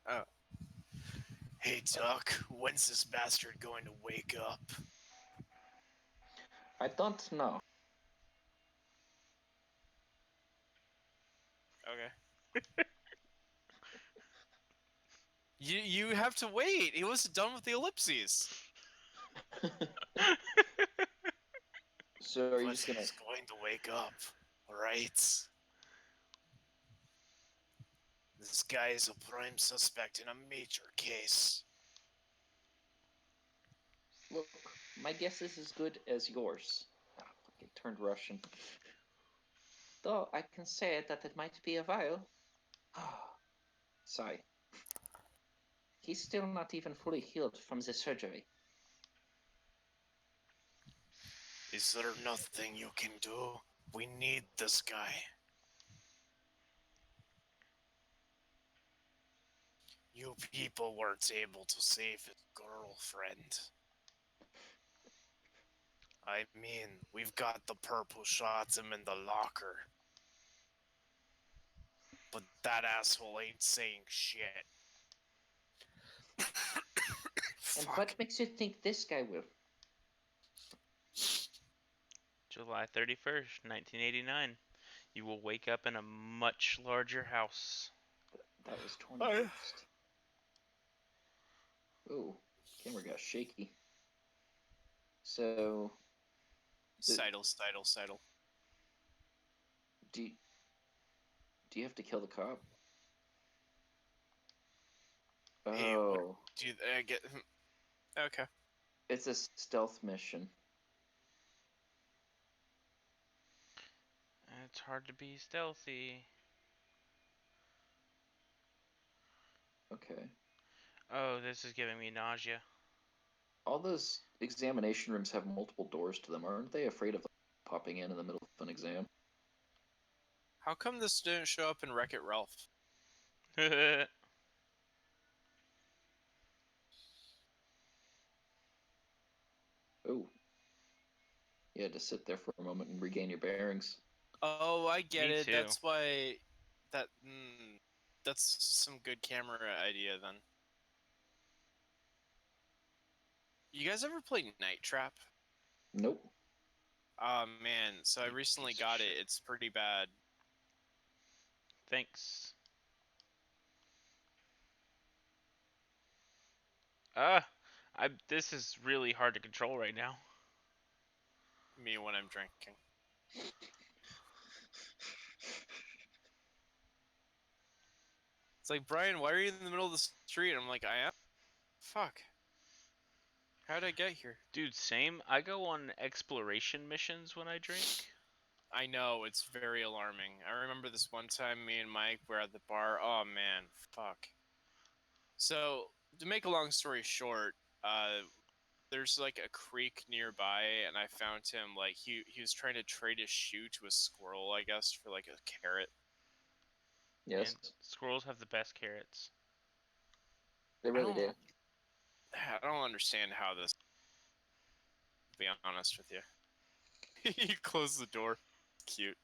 Oh. Hey, Duck, when's this bastard going to wake up? I don't know. Okay. You have to wait. He wasn't done with the ellipses. So are you But just gonna... he's going to wake up, alright? This guy is a prime suspect in a major case. Look, my guess is as good as yours. Ah, fuck, it turned Russian. Though I can say that it might be a while. Sigh. He's still not even fully healed from the surgery. Is there nothing you can do? We need this guy. You people weren't able to save his girlfriend. I mean, we've got the perp who shot him in the locker. But that asshole ain't saying shit. And Fuck. what makes you think this guy will? July 31st, 1989. You will wake up in a much larger house. That was 21st. Ooh, camera got shaky. So, Sidle. do you have to kill the cop? Hey, what Oh, do you get? Okay. it's a stealth mission. It's hard to be stealthy. Okay. Oh, this is giving me nausea. All those examination rooms have multiple doors to them. Aren't they afraid of popping in the middle of an exam? How come this didn't show up in Wreck-It Ralph? Oh, you had to sit there for a moment and regain your bearings. Oh, I get Me it. too. That's why. That. That's some good camera idea then. You guys ever play Night Trap? Nope. Oh man, so I You recently piece of got it. shit. It's pretty bad. Thanks. Ah, This is really hard to control right now. Me when I'm drinking. It's like, Brian, why are you in the middle of the street? I'm like, I am? Fuck. How did I get here? Dude, same. I go on exploration missions when I drink. I know, it's very alarming. I remember this one time me and Mike were at the bar. Oh man, fuck. So, to make a long story short, there's like a creek nearby, and I found him, like, he was trying to trade his shoe to a squirrel, I guess, for like a carrot. Yes, And squirrels have the best carrots. they I really don't, do. I don't understand how this, to be honest with you. You close the door. Cute.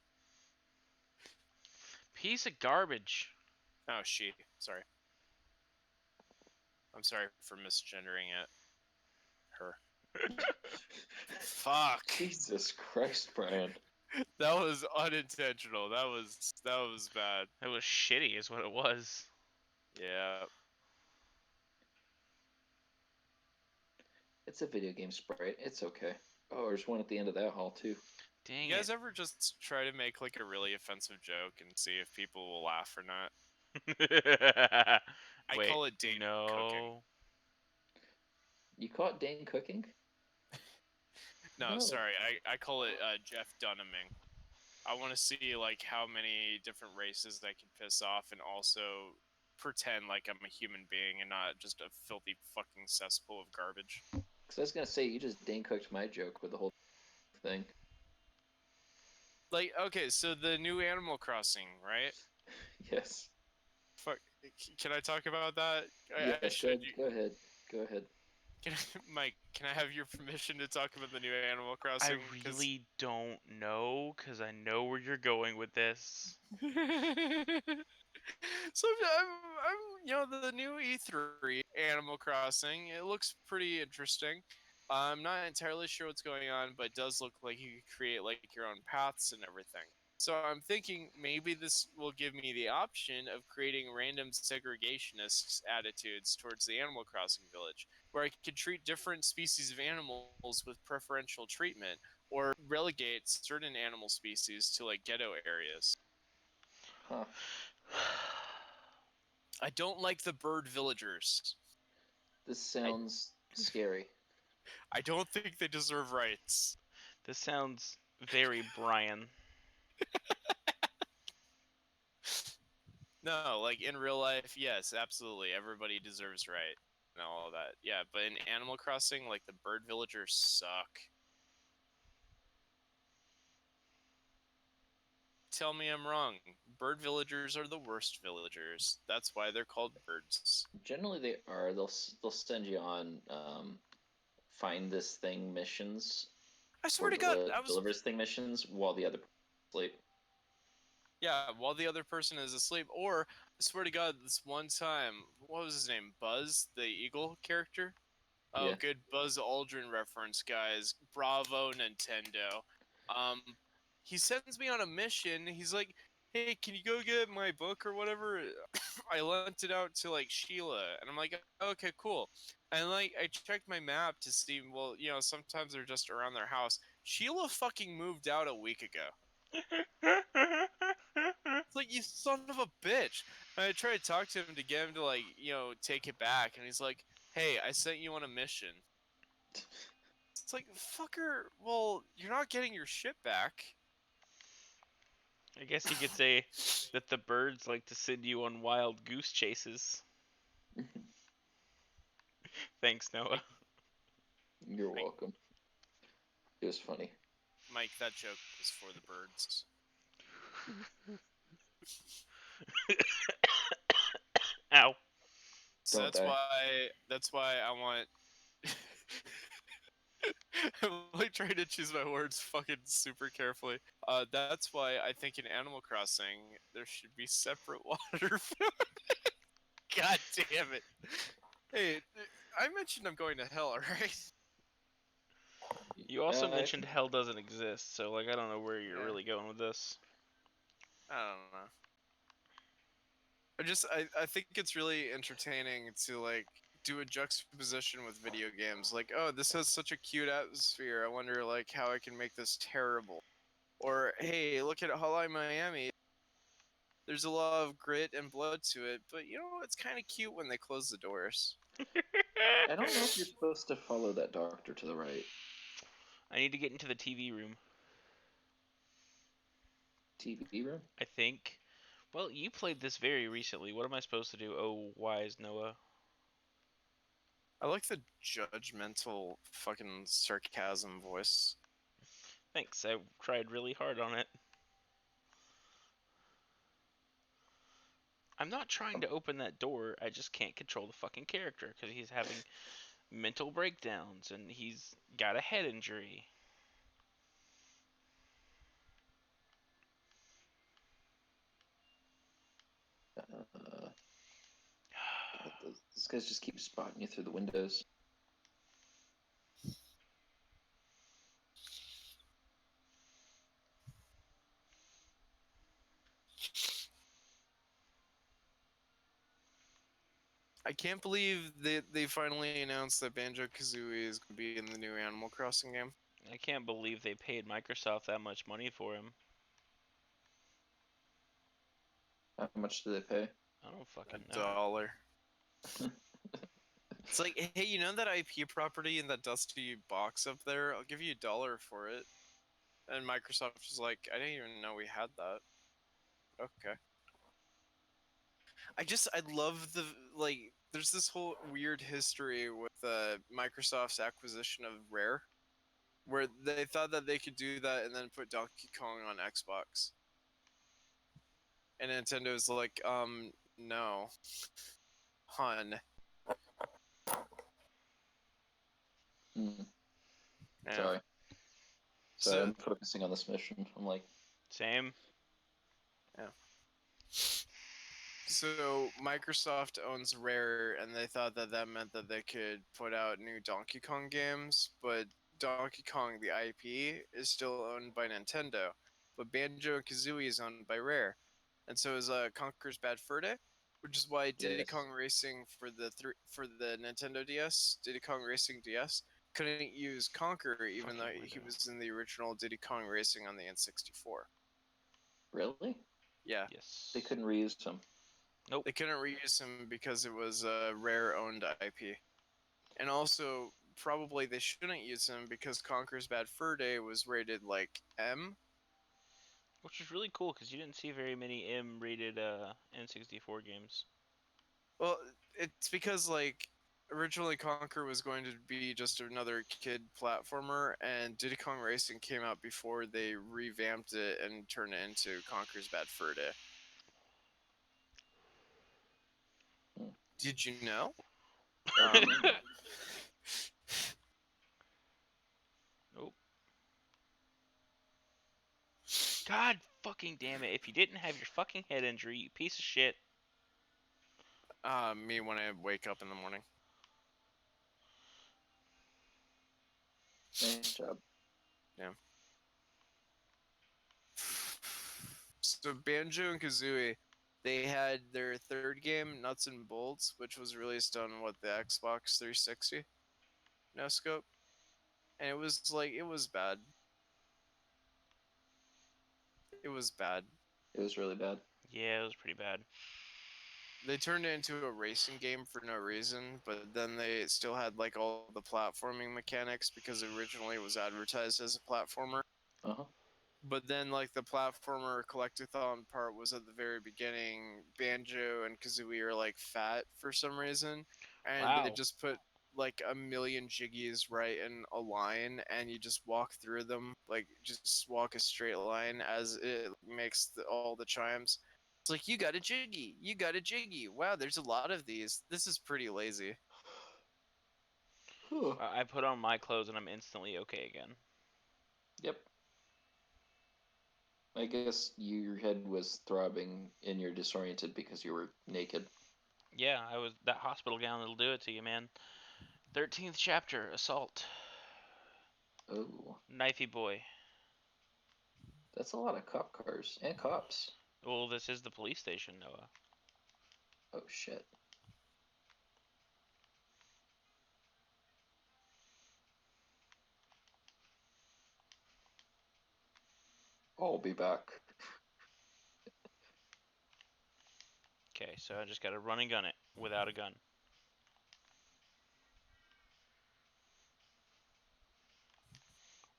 Piece of garbage. Oh, she. Sorry. I'm sorry for misgendering it. Her. Fuck. Jesus Christ, Brian. That was unintentional. That was bad. It was shitty, is what it was. Yeah. It's a video game sprite. It's okay. Oh, there's one at the end of that hall, too. Dang You it. guys ever just try to make like a really offensive joke and see if people will laugh or not? I Wait, call it Dane cooking. no. You caught Dane cooking? No, No. sorry. I call it Jeff Dunhaming. I want to see like how many different races I can piss off and also pretend like I'm a human being and not just a filthy fucking cesspool of garbage. Because I was going to say, you just Dane cooked my joke with the whole thing. Like, okay, so the new Animal Crossing, right? Yes. Fuck, can I talk about that? I Yes, should. go ahead. Go ahead. Mike, can I have your permission to talk about the new Animal I Crossing? Because really don't know, because I know where you're going with this. So the new E3 Animal Crossing. It looks pretty interesting. I'm not entirely sure what's going on, but it does look like you could create like your own paths and everything. So I'm thinking maybe this will give me the option of creating random segregationist attitudes towards the Animal Crossing village, where I could treat different species of animals with preferential treatment, or relegate certain animal species to like ghetto areas. Huh. I don't like the bird villagers. This I sounds scary. I don't think they deserve rights. This sounds very Brian. No, like in real life, yes, absolutely. Everybody deserves right and all of that. Yeah, but in Animal Crossing, like the bird villagers suck. Tell me I'm wrong. Bird villagers are the worst villagers. That's why they're called birds. Generally, they are. They'll send you on find this thing missions I or swear to God, I was. deliver this thing missions while the other sleep. Yeah, while the other person is asleep. Or, I swear to God, this one time, what was his name? Buzz, the eagle character? Oh, Yeah. good Buzz Aldrin reference, guys. Bravo, Nintendo. Um, he sends me on a mission. He's like, "Hey, can you go get my book or whatever?" I lent it out to like Sheila, and I'm like, "Okay, cool." And like, I checked my map to see. Well, sometimes they're just around their house. Sheila fucking moved out a week ago. It's like, you son of a bitch. And I tried to talk to him to get him to like, take it back, and he's like, "Hey, I sent you on a mission." It's like, fucker, well, you're not getting your shit back. I guess you could say that the birds like to send you on wild goose chases. Thanks, Noah. You're Mike, welcome. It was funny. Mike, that joke was for the birds. Ow. So Don't die. that's why I want I'm like trying to choose my words fucking super carefully. That's why I think in Animal Crossing there should be separate water. God damn it. Hey, I mentioned I'm going to hell, right? You also I mentioned think hell doesn't exist, so like I don't know where you're Yeah. really going with this. I don't know. I think it's really entertaining to like do a juxtaposition with video games. Like, oh, this has such a cute atmosphere. I wonder like how I can make this terrible. Or hey, look at Hotline Miami. There's a lot of grit and blood to it, but it's kind of cute when they close the doors. I don't know if you're supposed to follow that doctor to the right. I need to get into the TV room. TV room? I think. Well, you played this very recently. What am I supposed to do? Oh, wise Noah. I like the judgmental fucking sarcasm voice. Thanks. I tried really hard on it. I'm not trying to open that door. I just can't control the fucking character because he's having mental breakdowns and he's got a head injury. Uh, those guys just keep spotting you through the windows. I can't believe they finally announced that Banjo-Kazooie is going to be in the new Animal Crossing game. I can't believe they paid Microsoft that much money for him. How much do they pay? I don't fucking know. $1. It's like, hey, you know that IP property in that dusty box up there? I'll give you $1 for it. And Microsoft was like, I didn't even know we had that. Okay. I love the, like, there's this whole weird history with Microsoft's acquisition of Rare, where they thought that they could do that and then put Donkey Kong on Xbox. And Nintendo's like, no. Hun. Hmm. Yeah. Sorry. So, I'm focusing on this mission. I'm like, Same. yeah. So Microsoft owns Rare, and they thought that that meant that they could put out new Donkey Kong games, but Donkey Kong, the IP, is still owned by Nintendo, but Banjo and Kazooie is owned by Rare, and so is Conker's Bad Fur Day, which is why Diddy Yes. Kong Racing for the Nintendo DS, Diddy Kong Racing DS, couldn't use Conker even though Fucking he weirdo. was in the original Diddy Kong Racing on the N64. Really? Yeah, They Yes. couldn't reuse them. Nope. they couldn't reuse him because it was a Rare owned IP. And also, probably they shouldn't use him because Conker's Bad Fur Day was rated like M. Which is really cool because you didn't see very many M-rated N64 games. Well, it's because like originally Conker was going to be just another kid platformer, and Diddy Kong Racing came out before they revamped it and turned it into Conker's Bad Fur Day. Hmm. Did you know? I didn't know. Nope. God fucking damn it! If you didn't have your fucking head injury, you piece of shit. Me when I wake up in the morning. Nice job. Yeah. So Banjo and Kazooie, they had their third game, Nuts and Bolts, which was released on what the Xbox 360 no scope, and it was like it was bad. It was bad. It was really bad. Yeah, it was pretty bad. They turned it into a racing game for no reason, but then they still had like all the platforming mechanics because originally it was advertised as a platformer. Uh huh. But then like the platformer collectathon part was at the very beginning. Banjo and Kazooie are like fat for some reason, and they Wow. just put like a million jiggies right in a line, and you just walk through them, like just walk a straight line as it makes all the chimes. It's like you got a jiggy, you got a jiggy. Wow, there's a lot of these. This is pretty lazy. Whew. I put on my clothes and I'm instantly okay again. Yep. I guess your head was throbbing and you're disoriented because you were naked. Yeah, I was that hospital gown that'll do it to you, man. 13th chapter, assault. Oh, Knifey boy. that's a lot of cop cars and cops. Well, this is the police station, Noah. Oh shit. I'll be back. Okay, so I just gotta run and gun it without a gun.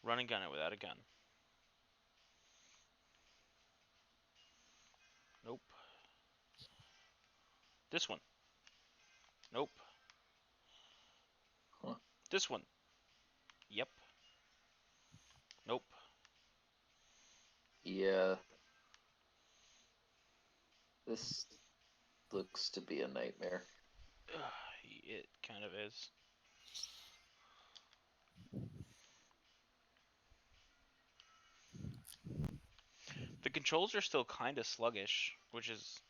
Run and gun it without a gun. Nope. This one. Nope. Huh. This one. Yep. Nope. Yeah, this looks to be a nightmare. It kind of is. The controls are still kind of sluggish, which is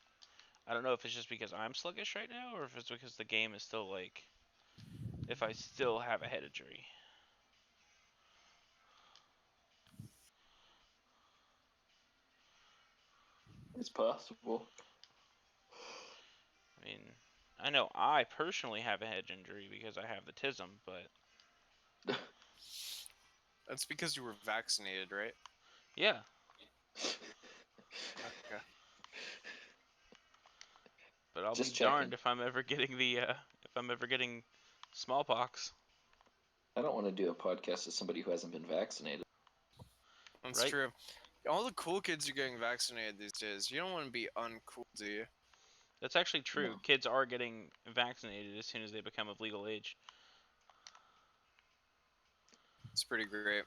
I don't know if it's just because I'm sluggish right now or if it's because the game is still like if I still have a head injury. It's possible. I mean, I know I personally have a head injury because I have the tism, but That's because you were vaccinated, right? yeah, Okay. but I'll be Just checking. darned if I'm ever getting the if I'm ever getting smallpox, I don't want to do a podcast with somebody who hasn't been vaccinated. That's right? true. All the cool kids are getting vaccinated these days. You don't want to be uncool, do you? That's actually true. No. Kids are getting vaccinated as soon as they become of legal age. It's pretty great.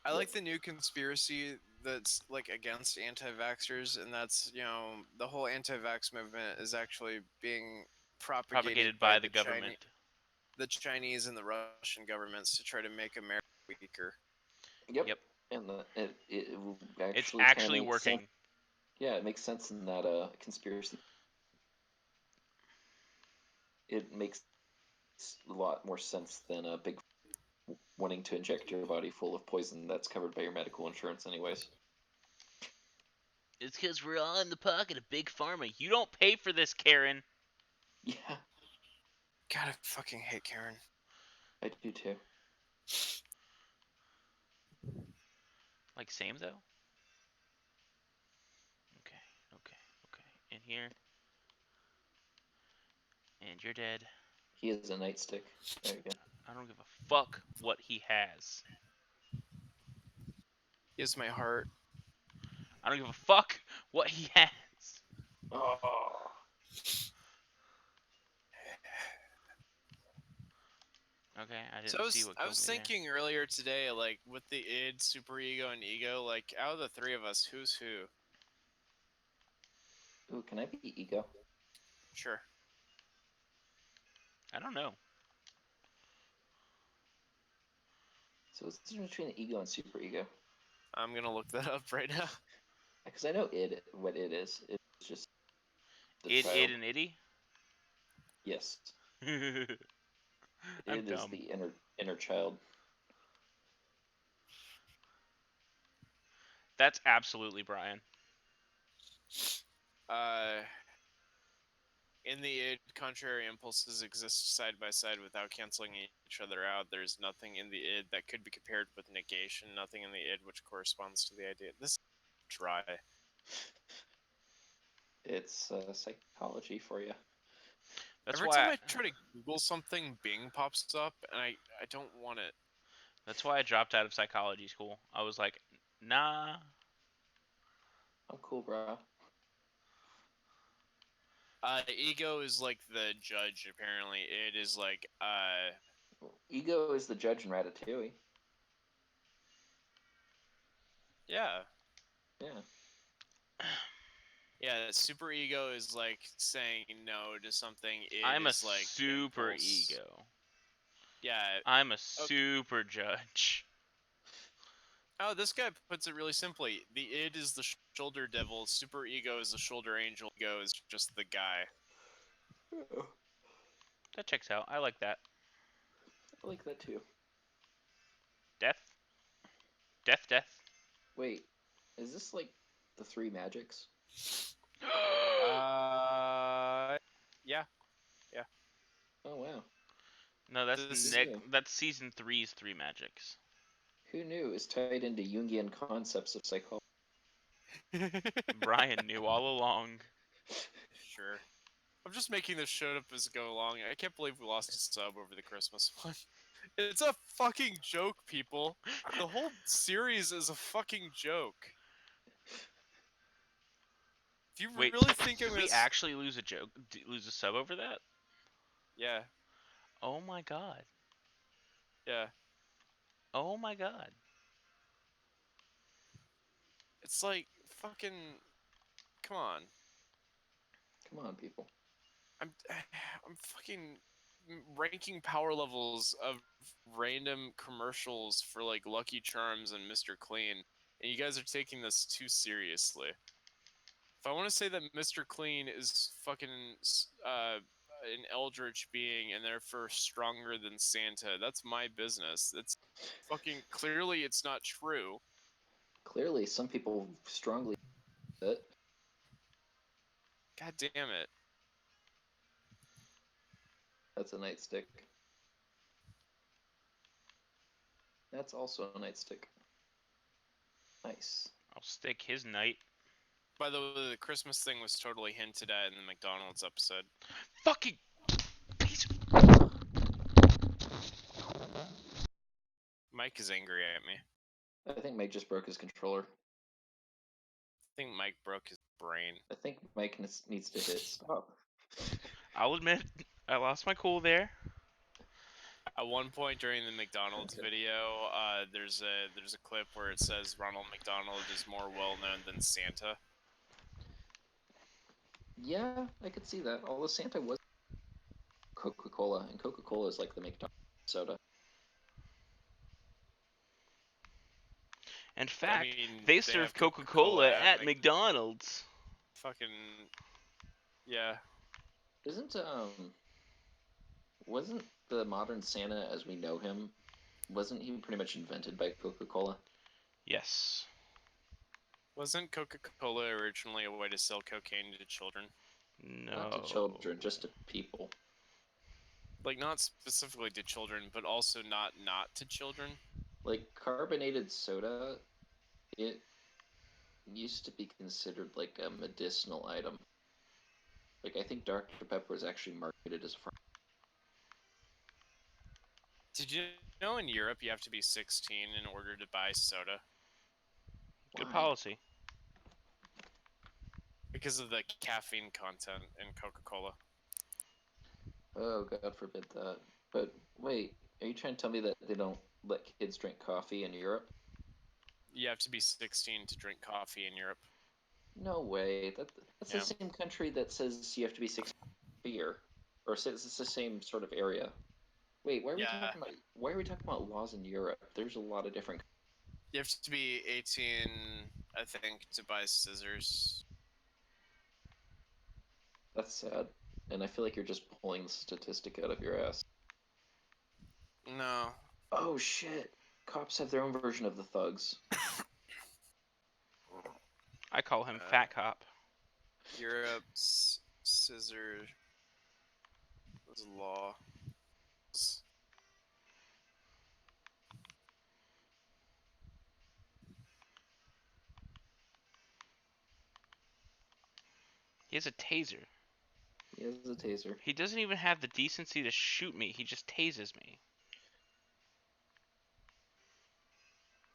I Yep. like the new conspiracy that's like against anti-vaxxers, and that's the whole anti-vax movement is actually being propagated Propagated by by the government. the Chinese and the Russian governments to try to make America weaker. Yep. Yep. And it It's actually kind of actually makes sense. working. Yeah, it makes sense in that conspiracy. it makes a lot more sense than a big wanting to inject your body full of poison that's covered by your medical insurance, anyways. It's because we're all in the pocket of Big Pharma. You don't pay for this, Karen. Yeah, God, I fucking hate Karen. I do too. Like, same, though? Okay. In here. And you're dead. He is a nightstick. There you go. I don't give a fuck what he has. He is my heart. I don't give a fuck what he has. Oh, Okay, I didn't So see what I killed was me thinking earlier today, like with the id, superego, and ego, like out of the three of us, who's who? ooh, can I be ego? Sure. there. I don't know. So it's between the ego and superego. I'm gonna look that up right now. Because I know what it is. It's just the Id, child. and itty? Yes, I'm it is dumb. the inner child. That's absolutely Brian. Uh, in the id, contrary impulses exist side by side without canceling each other out. There's nothing in the id that could be compared with negation. Nothing in the id which corresponds to the idea. This is dry. It's psychology for you. That's Every why. time I try to Google something, Bing pops up, and I don't want it. That's why I dropped out of psychology school. I was like, nah. I'm cool, bro. Ego is like the judge. Apparently, it is like Ego is the judge in Ratatouille. yeah. Yeah. Yeah, super ego is like saying no to something. It I'm a is like super impulse. ego. Yeah. I'm a super judge. Oh, this guy puts it really simply. The id is the shoulder devil. Super ego is the shoulder angel. Ego is just the guy. That checks out. I like that. I like that too. Death? Death? Wait, is this like the three magics? Yeah. Oh wow. No, that's This- that's season 3's Three Magics. Who knew is tied into Jungian concepts of psychology. Brian knew all along. Sure. I'm just making this show up as go along. I can't believe we lost a sub over the Christmas one. It's a fucking joke, people. The whole series is a fucking joke. Do you Wait, really think I'm did gonna? we actually lose a sub over that? Yeah, Oh my god. yeah. Oh my god. It's like fucking. Come on. Come on, people. I'm fucking ranking power levels of random commercials for like Lucky Charms and Mr. Clean, and you guys are taking this too seriously. If I want to say that Mr. Clean is fucking an eldritch being and therefore stronger than Santa, that's my business. That's fucking clearly it's not true. Clearly, some people strongly it. God damn it. That's a nightstick. That's also a nightstick. Nice. I'll stick his knight. By the way, the Christmas thing was totally hinted at in the McDonald's episode. Fucking piece of... Mike is angry at me. I think Mike just broke his controller. I think Mike broke his brain. I think Mike needs to hit stop. I'll admit, I lost my cool there. At one point during the McDonald's video, there's a clip where it says Ronald McDonald is more well known than Santa. Yeah, I could see that. Although Santa was Coca-Cola, and Coca-Cola is like the McDonald's soda. In fact, I mean, they they serve have Coca-Cola Coca-Cola at McDonald's. fucking yeah. Isn't wasn't the modern Santa as we know him, wasn't he pretty much invented by Coca-Cola? Yes. Wasn't Coca-Cola originally a way to sell cocaine to children? Not to No. children, just to people. Like, not specifically to children, but also not to children? Like carbonated soda, it used to be considered like a medicinal item. Like I think Dr. Pepper was actually marketed as a Did you know in Europe you have to be 16 in order to buy soda? Good Why? policy. Because of the caffeine content in Coca-Cola. Oh, God forbid that. But wait, are you trying to tell me that they don't let kids drink coffee in Europe? You have to be 16 to drink coffee in Europe. No way. That's Yeah. the same country that says you have to be 16 for beer, or says it's the same sort of area. Wait, why are we Yeah. talking about? Why are we talking about laws in Europe? There's a lot of different. You have to be 18, I think, to buy scissors. That's sad, and I feel like you're just pulling the statistic out of your ass. No. Oh shit! Cops have their own version of the thugs. I call him Fat Cop. Europe's scissor law. He has a taser. He has a taser. He doesn't even have the decency to shoot me. He just tases me.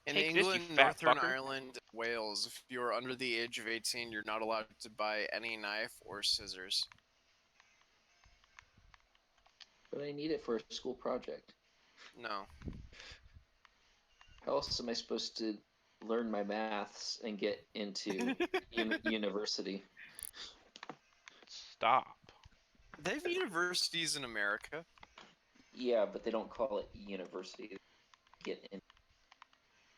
In Take this, you England, fat Northern fucker. Ireland, Wales, if you are under the age of 18, you're not allowed to buy any knife or scissors. But I need it for a school project. No. How else am I supposed to learn my maths and get into university? Stop. They have universities in America. Yeah, but they don't call it university. They get in.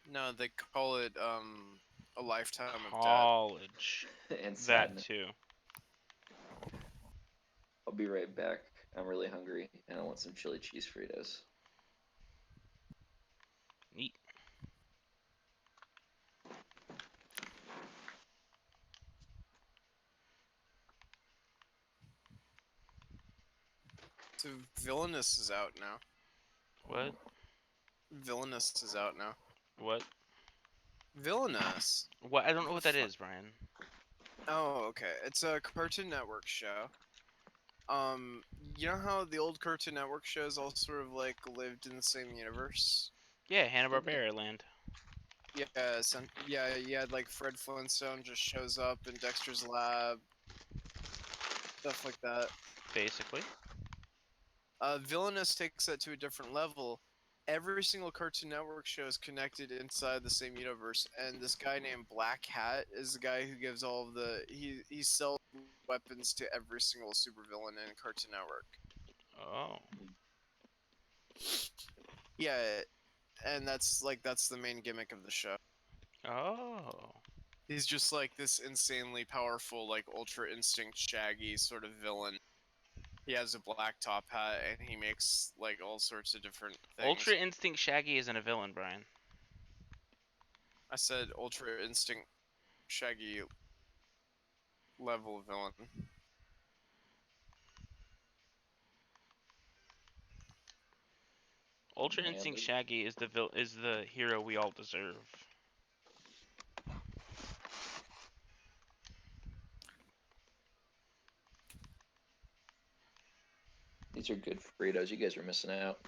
No, they call it a lifetime of debt. College. And That sadness. too. I'll be right back. I'm really hungry and I want some chili cheese Fritos. Neat. So Villainous is out now. What? Villainous is out now. What? Villainous. What? I don't know what that is, Brian. Oh, okay. It's a Cartoon Network show. You know how the old Cartoon Network shows all sort of like lived in the same universe? Yeah, Hanna-Barbera land. Yeah, you had like Fred Flintstone just shows up in Dexter's lab, stuff like that. Basically. Villainous takes that to a different level. Every single Cartoon Network show is connected inside the same universe, and this guy named Black Hat is the guy who gives all of the he sells weapons to every single supervillain in Cartoon Network. Oh. Yeah, and that's the main gimmick of the show. Oh. He's just like this insanely powerful, like Ultra Instinct Shaggy sort of villain. He has a black top hat and he makes like all sorts of different things. Ultra Instinct Shaggy isn't a villain, Brian. I said Ultra Instinct Shaggy level villain. Ultra Instinct Shaggy is the hero we all deserve. These are good Fritos. You guys are missing out.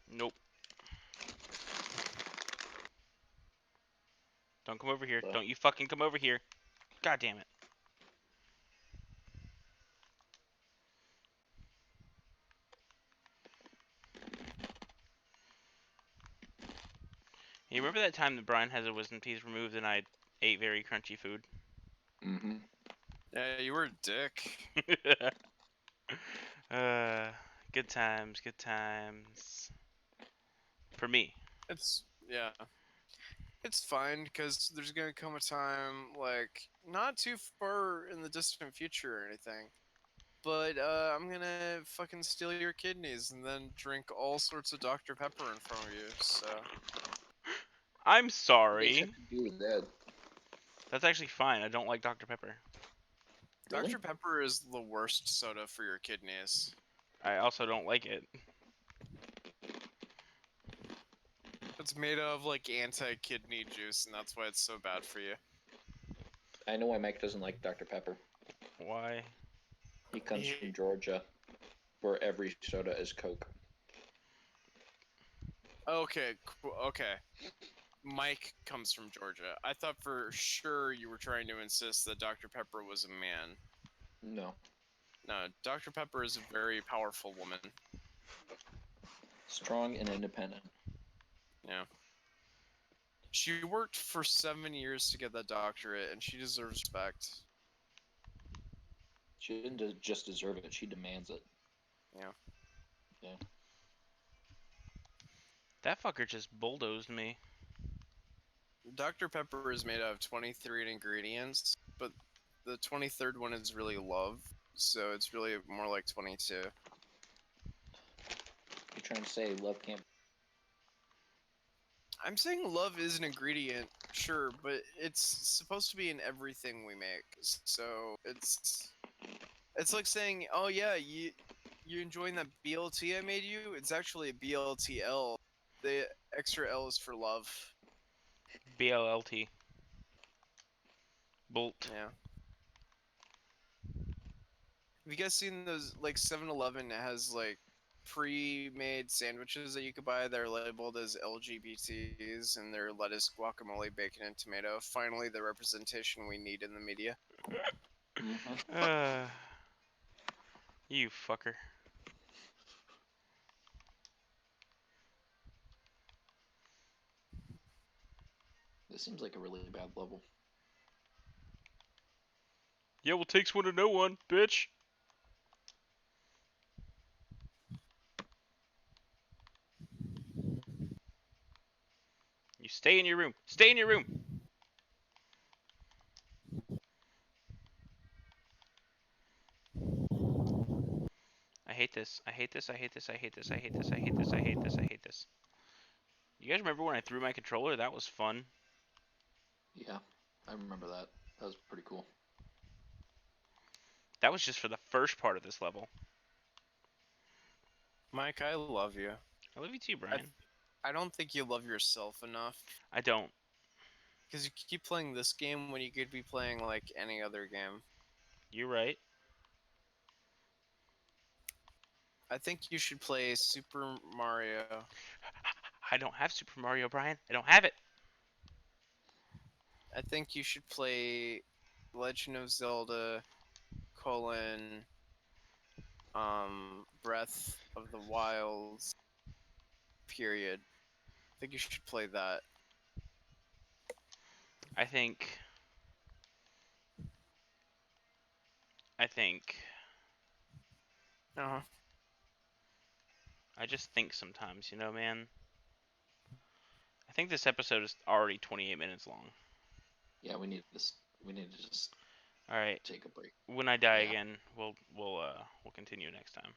Nope. Don't come over here. Hello? Don't you fucking come over here. God damn it. You remember that time that Brian had his wisdom teeth removed and I ate very crunchy food? Mm-hmm. Yeah, you were a dick. uh, good times, good times. For me. It's fine because there's gonna come a time like not too far in the distant future or anything but I'm gonna fucking steal your kidneys and then drink all sorts of Dr. Pepper in front of you. So I'm You guys sorry. have to do that. That's actually fine. I don't like Dr. Pepper. Really? Dr. Pepper is the worst soda for your kidneys. I also don't like it. It's made of like anti-kidney juice, and that's why it's so bad for you. I know why Mike doesn't like Dr. Pepper. Why? He comes He- from Georgia, where every soda is Coke. Okay, okay. Mike comes from Georgia. I thought for sure you were trying to insist that Dr. Pepper was a man. No. No, Dr. Pepper is a very powerful woman. Strong and independent. Yeah. She worked for 7 years to get that doctorate, and she deserves respect. She didn't just deserve it, she demands it. Yeah. Yeah. That fucker just bulldozed me. Dr. Pepper is made out of 23 ingredients, but the 23rd one is really love, so it's really more like 22. You're trying to say love can't. I'm saying love is an ingredient, sure, but it's supposed to be in everything we make. So it's like saying, "Oh yeah, you enjoying that BLT I made you? It's actually a BLTL. The extra L is for love." BLLT. Bolt. Yeah. Have you guys seen those like 7-Eleven has like pre-made sandwiches that you could buy that are labeled as LGBTs and they're lettuce, guacamole, bacon, and tomato? Finally, the representation we need in the media. Mm-hmm. You fucker. This seems like a really bad level. Yeah, well, takes one to know one, bitch. You stay in your room. Stay in your room. I hate this. I hate this. I hate this. I hate this. I hate this. I hate this. I hate this. I hate this. You guys remember when I threw my controller? That was fun. Yeah, I remember that. That was pretty cool. That was just for the first part of this level. Mike, I love you. I love you too, Brian. I don't think you love yourself enough I don't. because you keep playing this game when you could be playing like any other game. You're right. I think you should play Super Mario. I don't have Super Mario, Brian. I don't have it. I think you should play Legend of Zelda colon Breath of the Wilds period. I think you should play that. I think. I think. Uh-huh. I just think sometimes, you know, man. I think this episode is already 28 minutes long. Yeah, we need this. We need to just All right. take a break. When I die Yeah. again, we'll continue next time.